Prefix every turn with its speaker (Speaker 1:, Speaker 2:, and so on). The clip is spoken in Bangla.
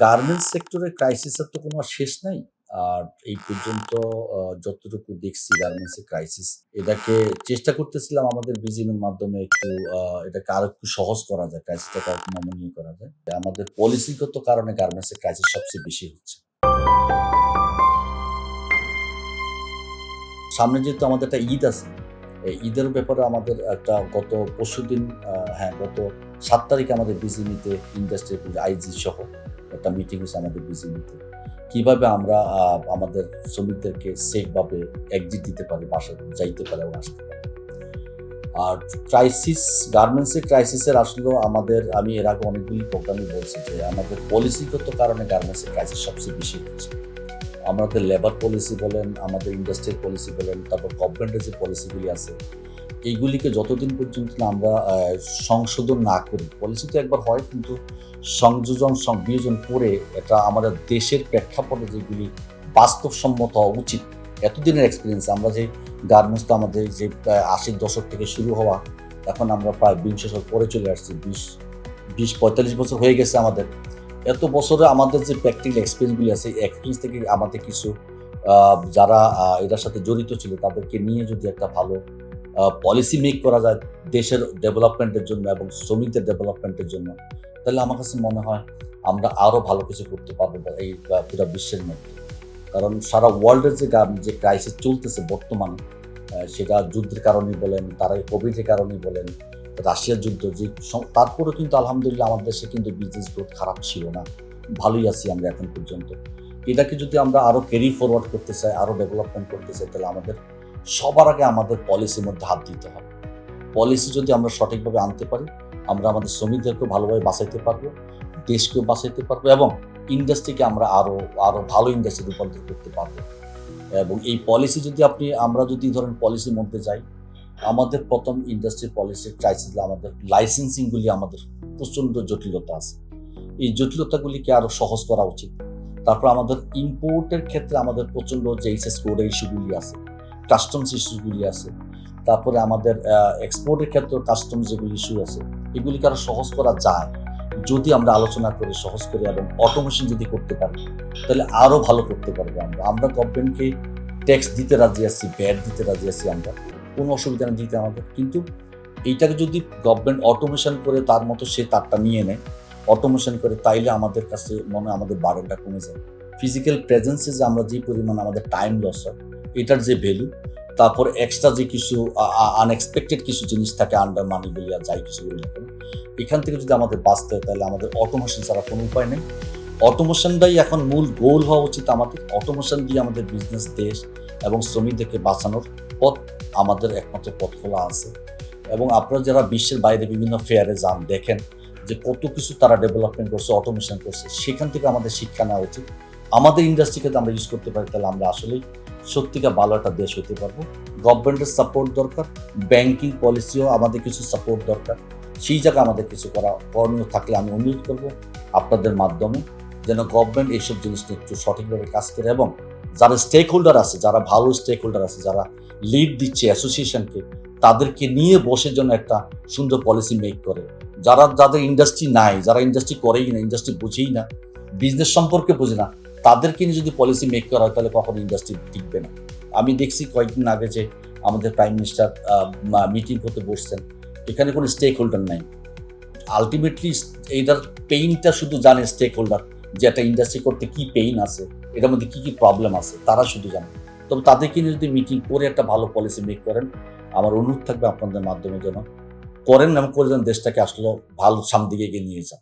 Speaker 1: গার্মেন্টস সেক্টরের ক্রাইসিসের তো কোনো আর শেষ নাই। আর এই পর্যন্ত যতটুকু দেখছি গার্মেন্টসের ক্রাইসিস, এটাকে চেষ্টা করতেছিলাম আমাদের বিজিএম এর মাধ্যমে একটু এটাকে আরো একটু সহজ করা যায়, ক্রাইসিসটাকে আরেকটু নমনীয় করা যায়। আমাদের পলিসিগত কারণে গার্মেন্টসের ক্রাইসিস সবচেয়ে বেশি হচ্ছে। সামনে যেহেতু আমাদের একটা ঈদ আছে, এই ঈদের ব্যাপারে আমাদের একটা গত পরশুদিন গত ৭ তারিখে আমাদের বিজিএমইতে ইন্ডাস্ট্রি আইজি সহ একটা মিটিং হয়েছে আমাদের বিজিএমইতে। কিভাবে আমরা আমাদের শ্রমিকদেরকে সেফভাবে এক্সিট দিতে পারি, বাসায় যাইতে পারে এবং আসতে পারে। আর গার্মেন্টসের ক্রাইসিসের আসলেও আমি এর আগে অনেকগুলি প্রোগ্রামে বলছি যে আমাদের পলিসিগত কারণে গার্মেন্টসের ক্রাইসিস সবচেয়ে বেশি হচ্ছে। আমাদের লেবার পলিসি বলেন, আমাদের ইন্ডাস্ট্রিয়াল পলিসি বলেন, তারপর গভর্নমেন্টের যে পলিসিগুলি আছে, এইগুলিকে যতদিন পর্যন্ত না আমরা সংশোধন না করি, পলিসি তো একবার হয় কিন্তু বিয়োজন করে এটা আমাদের দেশের প্রেক্ষাপটে যেগুলি বাস্তবসম্মত হওয়া উচিত। এতদিনের এক্সপেরিয়েন্স আমরা যে গার্মেন্টস তো আমাদের যে ৮০ দশক থেকে শুরু হওয়া, এখন আমরা প্রায় বিংশ শতক পরে চলে আসছি, ২০-৪৫ বছর হয়ে গেছে আমাদের। এত বছরে আমাদের যে প্র্যাকটিক্যাল এক্সপেরিয়েন্সগুলি আছে, এই এক্সপেরিয়েন্স থেকে আমাদের কিছু যারা এটার সাথে জড়িত ছিল তাদেরকে নিয়ে যদি একটা ভালো পলিসি মেক করা যায় দেশের ডেভেলপমেন্টের জন্য এবং শ্রমিকদের ডেভেলপমেন্টের জন্য, তাহলে আমার কাছে মনে হয় আমরা আরও ভালো কিছু করতে পারবো এই পুরা বিশ্বের মধ্যে। কারণ সারা ওয়ার্ল্ডের যে ক্রাইসিস চলতেছে বর্তমানে, সেটা যুদ্ধের কারণেই বলেন, তারা কোভিডের কারণেই বলেন, রাশিয়ার যুদ্ধ, যে তারপরেও কিন্তু আলহামদুলিল্লাহ আমাদের দেশে কিন্তু বিজনেস গ্রোথ খারাপ ছিল না, ভালোই আছি আমরা এখন পর্যন্ত। এটাকে যদি আমরা আরও ক্যারি ফরওয়ার্ড করতে চাই, আরও ডেভেলপমেন্ট করতে চাই, তাহলে আমাদের সবার আগে আমাদের পলিসির মধ্যে হাত দিতে হবে। পলিসি যদি আমরা সঠিকভাবে আনতে পারি, আমরা আমাদের শ্রমিকদেরকেও ভালোভাবে বাঁচাইতে পারবো, দেশকেও বাঁচাইতে পারবো এবং ইন্ডাস্ট্রিকে আমরা আরও ভালো ইন্ডাস্ট্রি রূপান্তর করতে পারবো। এবং এই পলিসি যদি আমরা যদি ধরেন পলিসির মধ্যে যাই, আমাদের প্রথম ইন্ডাস্ট্রি পলিসি ক্রাইসিস, আমাদের লাইসেন্সিংগুলি আমাদের প্রচণ্ড জটিলতা আছে। এই জটিলতাগুলিকে আরও সহজ করা উচিত। তারপর আমাদের ইম্পোর্টের ক্ষেত্রে আমাদের প্রচণ্ড যে এইচএস কোড ইস্যুগুলি আছে, কাস্টমস ইস্যুগুলি আছে, তারপরে আমাদের এক্সপোর্টের ক্ষেত্রেও কাস্টমস যেগুলি ইস্যু আছে, এগুলিকে আরও সহজ করা যায় যদি আমরা আলোচনা করি, সহজ করে এবং অটোমেশন যদি করতে পারি, তাহলে আরও ভালো করতে পারবো। আমরা গভর্নমেন্টকে ট্যাক্স দিতে রাজি আছি, ভ্যাট দিতে রাজি আছি, আমরা কোনো অসুবিধা নেই দিতে আমাদের। কিন্তু এইটাকে যদি গভর্নমেন্ট অটোমেশন করে তার মতো সে তারটা নিয়ে নেয়, অটোমেশন করে, তাইলে আমাদের কাছে মনে হয় আমাদের বার্ডেনটা কমে যায়। ফিজিক্যাল প্রেজেন্সে যে আমরা যে পরিমাণ আমাদের টাইম লস হয়, এটার যে ভ্যালু, তারপর এক্সট্রা যে কিছু আনএক্সপেক্টেড কিছু জিনিস থাকে, আন্ডার মানি বলি আর যাই কিছু বলি না কেন, এখান থেকে যদি আমাদের বাঁচতে হয়, তাহলে আমাদের অটোমেশন ছাড়া কোনো উপায় নেই। অটোমেশনটাই এখন মূল গোল হওয়া উচিত আমাদের। অটোমেশন দিয়ে আমাদের বিজনেস, দেশ এবং শ্রমিকদেরকে বাঁচানোর পথ, আমাদের একমাত্র পথ খোলা আছে। এবং আপনারা যারা বিশ্বের বাইরে বিভিন্ন ফেয়ারে যান, দেখেন যে কত কিছু তারা ডেভেলপমেন্ট করছে, অটোমেশন করছে, সেখান থেকে আমাদের শিক্ষা নেওয়া উচিত। আমাদের ইন্ডাস্ট্রিকে যদি আমরা ইউজ করতে পারি, তাহলে আমরা আসলেই সত্যিকার ভালো একটা দেশ হতে পারবো। গভর্নমেন্টের সাপোর্ট দরকার, ব্যাংকিং পলিসিও আমাদের কিছু সাপোর্ট দরকার। সেই জায়গায় আমাদের কিছু করণীয় থাকলে আমি অনুরোধ করবো আপনাদের মাধ্যমে যেন গভর্নমেন্ট এইসব জিনিস নিয়ে একটু সঠিকভাবে কাজ করে এবং যারা স্টেক হোল্ডার আছে, যারা ভালো স্টেক হোল্ডার আছে, যারা লিড দিচ্ছে অ্যাসোসিয়েশনকে, তাদেরকে নিয়ে বসে যেন একটা সুন্দর পলিসি মেক করে। যাদের ইন্ডাস্ট্রি নাই, যারা ইন্ডাস্ট্রি করেই না, ইন্ডাস্ট্রি বুঝেই না, বিজনেস সম্পর্কে বোঝে না, তাদেরকে নিয়ে যদি পলিসি মেক করা হয়, তাহলে কখনো ইন্ডাস্ট্রি টিকবে না। আমি দেখছি কয়েকদিন আগে যে আমাদের প্রাইম মিনিস্টার মিটিং করতে বসছেন, এখানে কোনো স্টেক হোল্ডার নাই। আলটিমেটলি এইটার পেইনটা শুধু জানে স্টেক হোল্ডার, যে একটা ইন্ডাস্ট্রি করতে কী পেইন আছে, এটার মধ্যে কী কী প্রবলেম আছে, তারা শুধু জানে। তবে তাদেরকে নিয়ে যদি মিটিং করে একটা ভালো পলিসি মেক করেন, আমার অনুরোধ থাকবে আপনাদের মাধ্যমে যেন করেন এবং করে যেন দেশটাকে আসলে ভালো সামনের দিকে এগিয়ে নিয়ে যান।